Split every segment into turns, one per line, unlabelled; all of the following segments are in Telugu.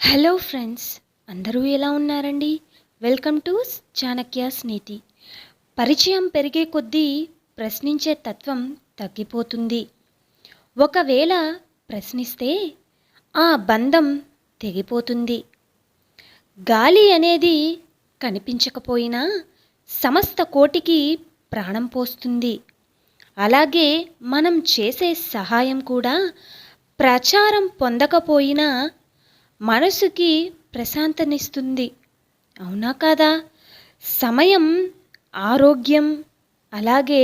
హలో ఫ్రెండ్స్, అందరూ ఎలా ఉన్నారండి? వెల్కమ్ టు చాణక్యాస్ నీతి. పరిచయం పెరిగే కొద్దీ ప్రశ్నించే తత్వం తగ్గిపోతుంది. ఒకవేళ ప్రశ్నిస్తే ఆ బంధం తెగిపోతుంది. గాలి అనేది కనిపించకపోయినా సమస్త కోటికి ప్రాణం పోస్తుంది. అలాగే మనం చేసే సహాయం కూడా ప్రచారం పొందకపోయినా మనసుకి ప్రశాంతనిస్తుంది. అవునా కాదా? సమయం, ఆరోగ్యం, అలాగే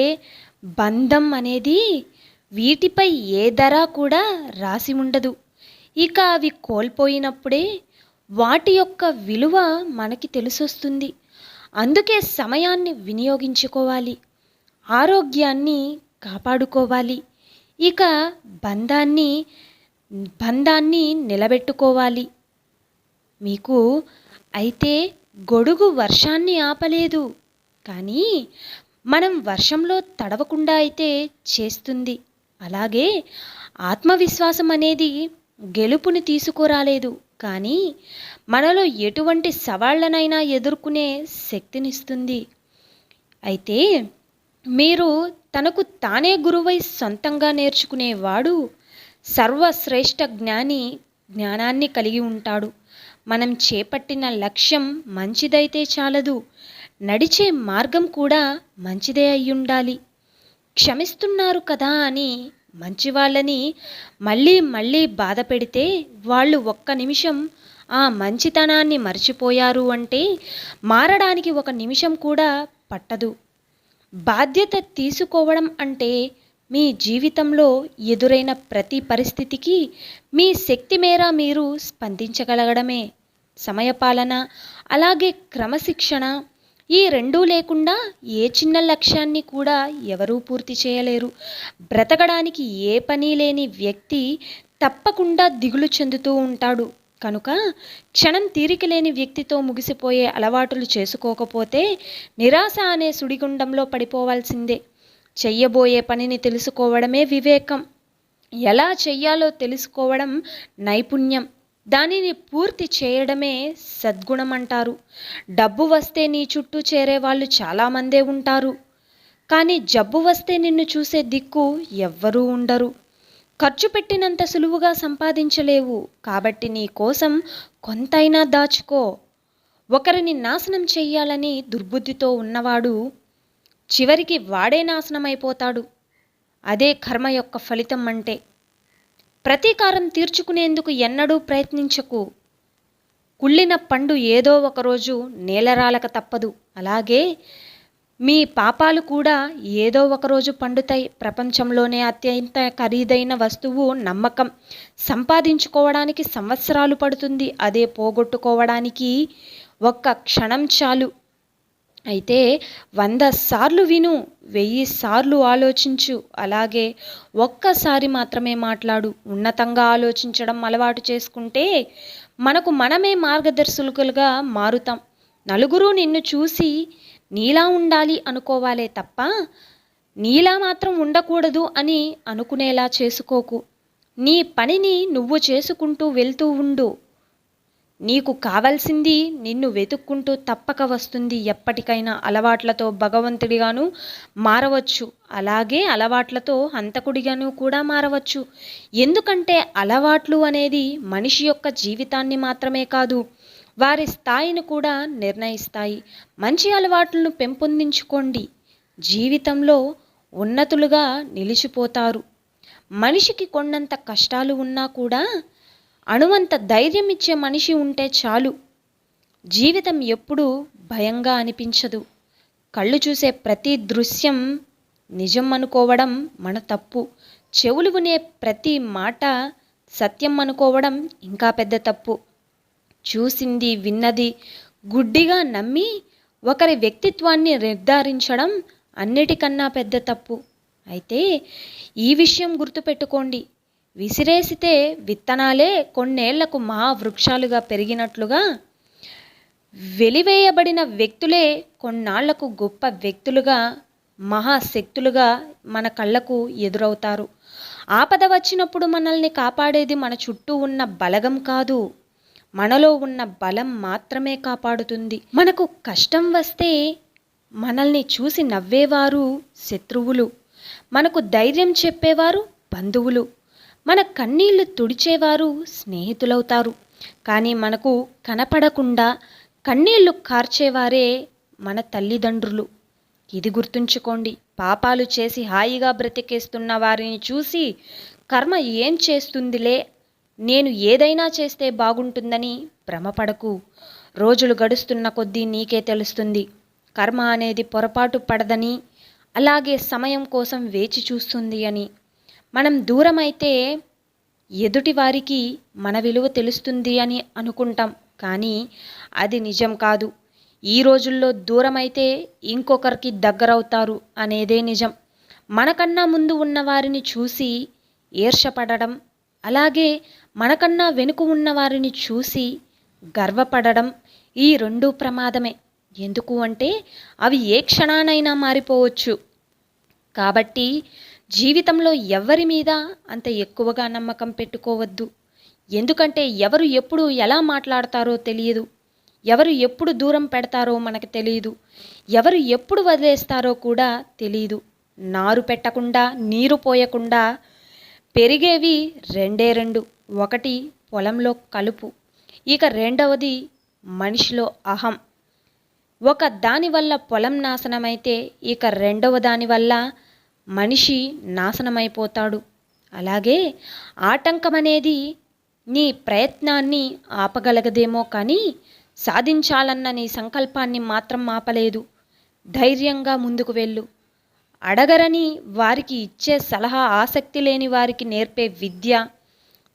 బంధం అనేది వీటిపై ఏ ధర కూడా రాసి ఉండదు. ఇక అవి కోల్పోయినప్పుడే వాటి యొక్క విలువ మనకి తెలిసొస్తుంది. అందుకే సమయాన్ని వినియోగించుకోవాలి, ఆరోగ్యాన్ని కాపాడుకోవాలి, ఇక బంధాన్ని బంధాన్ని నిలబెట్టుకోవాలి. మీకు అయితే గొడుగు వర్షాన్ని ఆపలేదు, కానీ మనం వర్షంలో తడవకుండా అయితే చేస్తుంది. అలాగే ఆత్మవిశ్వాసం అనేది గెలుపుని తీసుకురాలేదు, కానీ మనలో ఎటువంటి సవాళ్లనైనా ఎదుర్కొనే శక్తినిస్తుంది. అయితే మీరు తనకు తానే గురువై సొంతంగా నేర్చుకునేవాడు సర్వశ్రేష్ఠ జ్ఞానాన్ని కలిగి ఉంటాడు. మనం చేపట్టిన లక్ష్యం మంచిదైతే చాలదు, నడిచే మార్గం కూడా మంచిదే అయ్యుండాలి. క్షమిస్తున్నారు కదా అని మంచి వాళ్ళని మళ్ళీ మళ్ళీ బాధ పెడితే వాళ్ళు ఒక్క నిమిషం ఆ మంచితనాన్ని మర్చిపోయారు అంటే మారడానికి ఒక నిమిషం కూడా పట్టదు. బాధ్యత తీసుకోవడం అంటే మీ జీవితంలో ఎదురైన ప్రతి పరిస్థితికి మీ శక్తి మేర మీరు స్పందించగలగడమే. సమయపాలన, అలాగే క్రమశిక్షణ, ఈ రెండూ లేకుండా ఏ చిన్న లక్ష్యాన్ని కూడా ఎవరూ పూర్తి చేయలేరు. బ్రతకడానికి ఏ పని లేని వ్యక్తి తప్పకుండా దిగులు చెందుతూ ఉంటాడు. కనుక క్షణం తీరిక లేని వ్యక్తితో ముగిసిపోయే అలవాటులు చేసుకోకపోతే నిరాశ అనే సుడిగుండంలో పడిపోవాల్సిందే. చెయ్యబోయే పనిని తెలుసుకోవడమే వివేకం. ఎలా చెయ్యాలో తెలుసుకోవడం నైపుణ్యం. దానిని పూర్తి చేయడమే సద్గుణం అంటారు. డబ్బు వస్తే నీ చుట్టూ చేరే వాళ్ళు చాలామందే ఉంటారు, కానీ జబ్బు వస్తే నిన్ను చూసే దిక్కు ఎవ్వరూ ఉండరు. ఖర్చు పెట్టినంత సులువుగా సంపాదించలేవు, కాబట్టి నీ కోసం కొంతైనా దాచుకో. ఒకరిని నాశనం చెయ్యాలని దుర్బుద్ధితో ఉన్నవాడు చివరికి వాడే నాశనమైపోతాడు. అదే కర్మ యొక్క ఫలితం అంటే. ప్రతీకారం తీర్చుకునేందుకు ఎన్నడూ ప్రయత్నించకు. కుళ్ళిన పండు ఏదో ఒకరోజు నేలరాలక తప్పదు. అలాగే మీ పాపాలు కూడా ఏదో ఒకరోజు పండుతాయి. ప్రపంచంలోనే అత్యంత ఖరీదైన వస్తువు నమ్మకం. సంపాదించుకోవడానికి సంవత్సరాలు పడుతుంది, అదే పోగొట్టుకోవడానికి ఒక్క క్షణం చాలు. అయితే 100 సార్లు విను, 1000 సార్లు ఆలోచించు, అలాగే ఒక్కసారి మాత్రమే మాట్లాడు. ఉన్నతంగా ఆలోచించడం అలవాటు చేసుకుంటే మనకు మనమే మార్గదర్శకులుగా మారుతాం. నలుగురు నిన్ను చూసి నీలా ఉండాలి అనుకోవాలే తప్ప నీలా మాత్రం ఉండకూడదు అని అనుకునేలా చేసుకోకు. నీ పనిని నువ్వు చేసుకుంటూ వెళ్తూ ఉండు. నీకు కావాల్సింది నిన్ను వెతుక్కుంటూ తప్పక వస్తుంది. ఎప్పటికైనా అలవాట్లతో భగవంతుడిగాను మారవచ్చు, అలాగే అలవాట్లతో హంతకుడిగాను కూడా మారవచ్చు. ఎందుకంటే అలవాట్లు అనేది మనిషి యొక్క జీవితాన్ని మాత్రమే కాదు, వారి స్థాయిని కూడా నిర్ణయిస్తాయి. మంచి అలవాట్లను పెంపొందించుకోండి, జీవితంలో ఉన్నతులుగా నిలిచిపోతారు. మనిషికి కొన్నంత కష్టాలు ఉన్నా కూడా అణువంత ధైర్యం ఇచ్చే మనిషి ఉంటే చాలు. జీవితం ఎప్పుడూ భయంగా అనిపించదు. కళ్ళు చూసే ప్రతి దృశ్యం నిజం అనుకోవడం మన తప్పు. చెవులు వినే ప్రతి మాట సత్యం అనుకోవడం ఇంకా పెద్ద తప్పు. చూసింది విన్నది గుడ్డిగా నమ్మి ఒకరి వ్యక్తిత్వాన్ని నిర్ధారించడం అన్నిటికన్నా పెద్ద తప్పు. అయితే ఈ విషయం గుర్తుపెట్టుకోండి, విసిరేసితే విత్తనాలే కొన్నేళ్లకు మహావృక్షాలుగా పెరిగినట్లుగా వెలివేయబడిన వ్యక్తులే కొన్నాళ్లకు గొప్ప వ్యక్తులుగా, మహాశక్తులుగా మన కళ్ళకు ఎదురవుతారు. ఆపద వచ్చినప్పుడు మనల్ని కాపాడేది మన చుట్టూ ఉన్న బలగం కాదు, మనలో ఉన్న బలం మాత్రమే కాపాడుతుంది. మనకు కష్టం వస్తే మనల్ని చూసి నవ్వేవారు శత్రువులు, మనకు ధైర్యం చెప్పేవారు బంధువులు, మన కన్నీళ్లు తుడిచేవారు స్నేహితులవుతారు. కానీ మనకు కనపడకుండా కన్నీళ్లు కార్చేవారే మన తల్లిదండ్రులు. ఇది గుర్తుంచుకోండి. పాపాలు చేసి హాయిగా బ్రతికేస్తున్న వారిని చూసి కర్మ ఏం చేస్తుందిలే, నేను ఏదైనా చేస్తే బాగుంటుందని భ్రమపడకు. రోజులు గడుస్తున్న కొద్దీ నీకే తెలుస్తుంది కర్మ అనేది పొరపాటు పడదని, అలాగే సమయం కోసం వేచి చూస్తుంది అని. మనం దూరమైతే ఎదుటి వారికి మన విలువ తెలుస్తుంది అని అనుకుంటాం, కానీ అది నిజం కాదు. ఈ రోజుల్లో దూరమైతే ఇంకొకరికి దగ్గరవుతారు అనేదే నిజం. మనకన్నా ముందు ఉన్న వారిని చూసి ఈర్షపడడం, అలాగే మనకన్నా వెనుక ఉన్న వారిని చూసి గర్వపడడం, ఈ రెండూ ప్రమాదమే. ఎందుకు అంటే అవి ఏ క్షణానైనా మారిపోవచ్చు. కాబట్టి జీవితంలో ఎవరి మీద అంత ఎక్కువగా నమ్మకం పెట్టుకోవద్దు. ఎందుకంటే ఎవరు ఎప్పుడు ఎలా మాట్లాడతారో తెలియదు, ఎవరు ఎప్పుడు దూరం పెడతారో మనకు తెలియదు, ఎవరు ఎప్పుడు వదిలేస్తారో కూడా తెలియదు. నారు పెట్టకుండా నీరు పోయకుండా పెరిగేవి రెండే రెండు. ఒకటి పొలంలో కలుపు, ఇక రెండవది మనిషిలో అహం. ఒక దానివల్ల పొలం నాశనమైతే ఇక రెండవ దానివల్ల మనిషి నాశనమైపోతాడు. అలాగే ఆటంకం అనేది నీ ప్రయత్నాన్ని ఆపగలగదేమో కానీ సాధించాలన్న నీ సంకల్పాన్ని మాత్రం ఆపలేదు. ధైర్యంగా ముందుకు వెళ్ళు. అడగరని వారికి ఇచ్చే సలహా, ఆసక్తి లేని వారికి నేర్పే విద్య,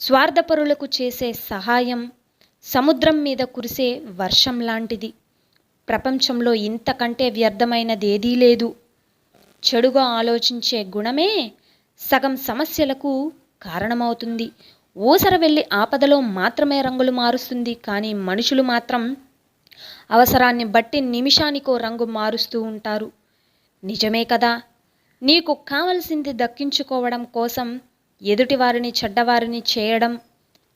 స్వార్థపరులకు చేసే సహాయం సముద్రం మీద కురిసే వర్షం లాంటిది. ప్రపంచంలో ఇంతకంటే వ్యర్థమైనది ఏదీ లేదు. చెడుగా ఆలోచించే గుణమే సగం సమస్యలకు కారణమవుతుంది. ఊసర వెళ్ళి ఆపదలో మాత్రమే రంగులు మారుస్తుంది, కానీ మనుషులు మాత్రం అవసరాన్ని బట్టి నిమిషానికో రంగు మారుస్తూ ఉంటారు. నిజమే కదా. నీకు కావలసింది దక్కించుకోవడం కోసం ఎదుటివారిని చెడ్డవారిని చేయడం,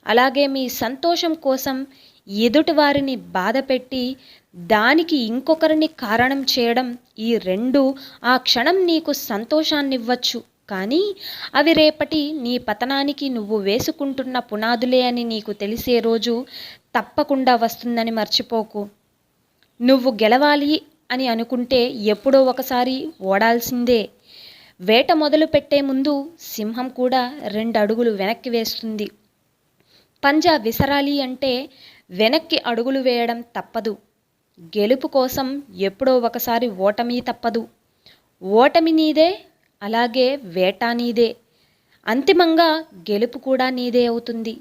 అలాగే మీ సంతోషం కోసం ఎదుటివారిని బాధపెట్టి దానికి ఇంకొకరిని కారణం చేయడం, ఈ రెండు ఆ క్షణం నీకు సంతోషాన్నివ్వచ్చు, కానీ అవి రేపటి నీ పతనానికి నువ్వు వేసుకుంటున్న పునాదులే అని నీకు తెలిసే రోజు తప్పకుండా వస్తుందని మర్చిపోకు. నువ్వు గెలవాలి అని అనుకుంటే ఎప్పుడో ఒకసారి ఓడాల్సిందే. వేట మొదలు పెట్టే ముందు సింహం కూడా 2 అడుగులు వెనక్కి వేస్తుంది. పంజా విసరాలి అంటే వెనక్కి అడుగులు వేయడం తప్పదు. గెలుపు కోసం ఎప్పుడో ఒకసారి ఓటమి తప్పదు. ఓటమి నీదే, అలాగే వేట నీదే. అంతిమంగా గెలుపు కూడా నీదే అవుతుంది.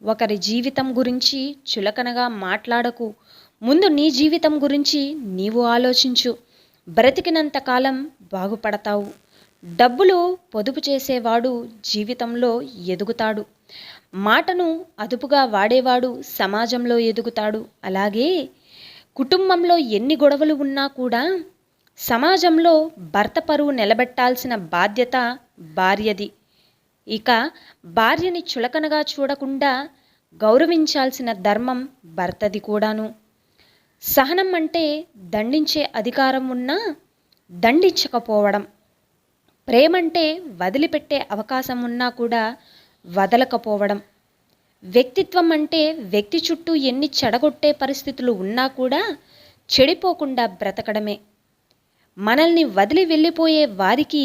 ఒకరి జీవితం గురించి చులకనగా మాట్లాడకు. ముందు నీ జీవితం గురించి నీవు ఆలోచించు. బ్రతికినంతకాలం బాగుపడతావు. డబ్బులు పొదుపు చేసేవాడు జీవితంలో ఎదుగుతాడు. మాటను అదుపుగా వాడేవాడు సమాజంలో ఎదుగుతాడు. అలాగే కుటుంబంలో ఎన్ని గొడవలు ఉన్నా కూడా సమాజంలో భర్త పరువు నిలబెట్టాల్సిన బాధ్యత భార్యది. ఇక భార్యని చులకనగా చూడకుండా గౌరవించాల్సిన ధర్మం భర్తది కూడాను. సహనం అంటే దండించే అధికారం ఉన్నా దండించకపోవడం. ప్రేమంటే వదిలిపెట్టే అవకాశం ఉన్నా కూడా వదలకపోవడం. వ్యక్తిత్వం అంటే వ్యక్తి చుట్టూ ఎన్ని చెడగొట్టే పరిస్థితులు ఉన్నా కూడా చెడిపోకుండా బ్రతకడమే. మనల్ని వదిలి వెళ్ళిపోయే వారికి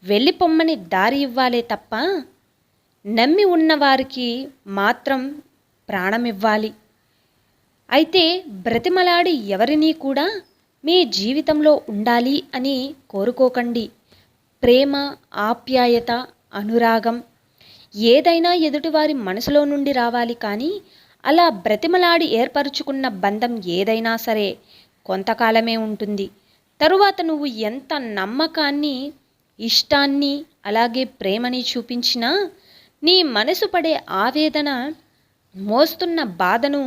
వెళ్ళిపోమ్మని దారి ఇవ్వాలే తప్ప నమ్మి ఉన్నవారికి మాత్రం ప్రాణం ఇవ్వాలి. అయితే బ్రతిమలాడి ఎవరినీ కూడా మీ జీవితంలో ఉండాలి అని కోరుకోకండి. ప్రేమ, ఆప్యాయత, అనురాగం ఏదైనా ఎదుటివారి మనసులో నుండి రావాలి, కానీ అలా బ్రతిమలాడి ఏర్పరచుకున్న బంధం ఏదైనా సరే కొంతకాలమే ఉంటుంది. తరువాత నువ్వు ఎంత నమ్మకాన్ని, ఇష్టాన్ని, అలాగే ప్రేమని చూపించినా నీ మనసు పడే ఆవేదన, మోస్తున్న బాధను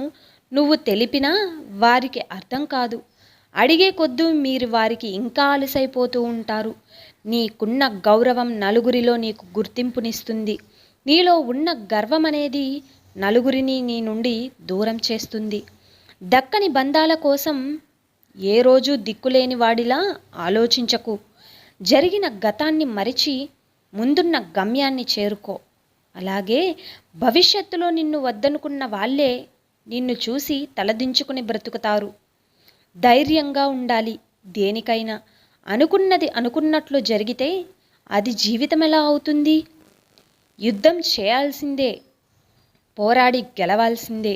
నువ్వు తెలిపినా వారికి అర్థం కాదు. అడిగే కొద్దూ మీరు వారికి ఇంకా అలసైపోతూ ఉంటారు. నీకున్న గౌరవం నలుగురిలో నీకు గుర్తింపునిస్తుంది. నీలో ఉన్న గర్వం అనేది నలుగురిని నీ నుండి దూరం చేస్తుంది. దక్కని బంధాల కోసం ఏ రోజు దిక్కులేని వాడిలా ఆలోచించకు. జరిగిన గతాన్ని మరిచి ముందున్న గమ్యాన్ని చేరుకో. అలాగే భవిష్యత్తులో నిన్ను వద్దనుకున్న వాళ్ళే నిన్ను చూసి తలదించుకుని బ్రతుకుతారు. ధైర్యంగా ఉండాలి. దేనికైనా అనుకున్నది అనుకున్నట్లు జరిగితే అది జీవితం ఎలా అవుతుంది? యుద్ధం చేయాల్సిందే, పోరాడి గెలవాల్సిందే.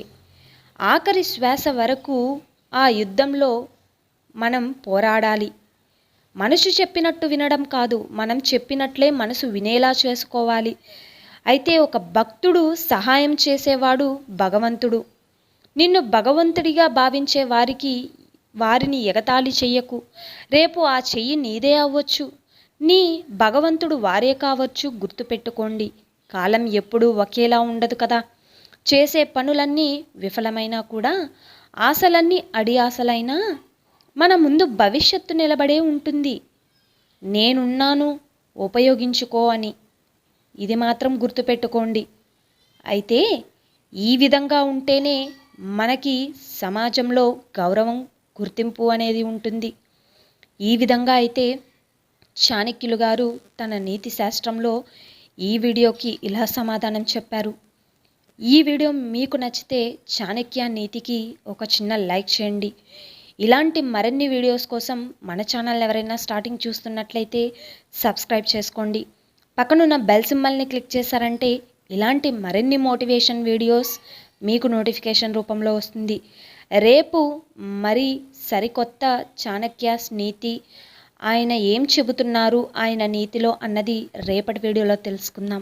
ఆఖరి శ్వాస వరకు ఆ యుద్ధంలో మనం పోరాడాలి. మనసు చెప్పినట్టు వినడం కాదు, మనం చెప్పినట్లే మనసు వినేలా చేసుకోవాలి. అయితే ఒక భక్తుడు సహాయం చేసేవాడు భగవంతుడు. నిన్ను భగవంతుడిగా భావించే వారిని ఎగతాళి చెయ్యకు. రేపు ఆ చెయ్యి నీదే అవ్వచ్చు, నీ భగవంతుడు వారే కావచ్చు. గుర్తుపెట్టుకోండి, కాలం ఎప్పుడూ ఒకేలా ఉండదు కదా. చేసే పనులన్నీ విఫలమైనా కూడా, ఆశలన్నీ అడి ఆశలైనా మన ముందు భవిష్యత్తు నిలబడే ఉంటుంది. నేనున్నాను, ఉపయోగించుకో అని. ఇది మాత్రం గుర్తుపెట్టుకోండి. అయితే ఈ విధంగా ఉంటేనే మనకి సమాజంలో గౌరవం, గుర్తింపు అనేది ఉంటుంది. ఈ విధంగా అయితే చాణక్యులు గారు తన నీతి శాస్త్రంలో ఈ వీడియోకి ఇలా సమాధానం చెప్పారు. ఈ వీడియో మీకు నచ్చితే చాణక్య నీతికి ఒక చిన్న లైక్ చేయండి. ఇలాంటి మరిన్ని వీడియోస్ కోసం మన ఛానల్ ఎవరైనా స్టార్టింగ్ చూస్తున్నట్లయితే సబ్స్క్రైబ్ చేసుకోండి. పక్కనున్న బెల్ సింబల్ని క్లిక్ చేశారంటే ఇలాంటి మరిన్ని మోటివేషన్ వీడియోస్ మీకు నోటిఫికేషన్ రూపంలో వస్తుంది. రేపు మరి సరికొత్త చాణక్యాస్ నీతి, ఆయన ఏం చెబుతున్నారు ఆయన నీతిలో అన్నది రేపటి వీడియోలో తెలుసుకుందాం.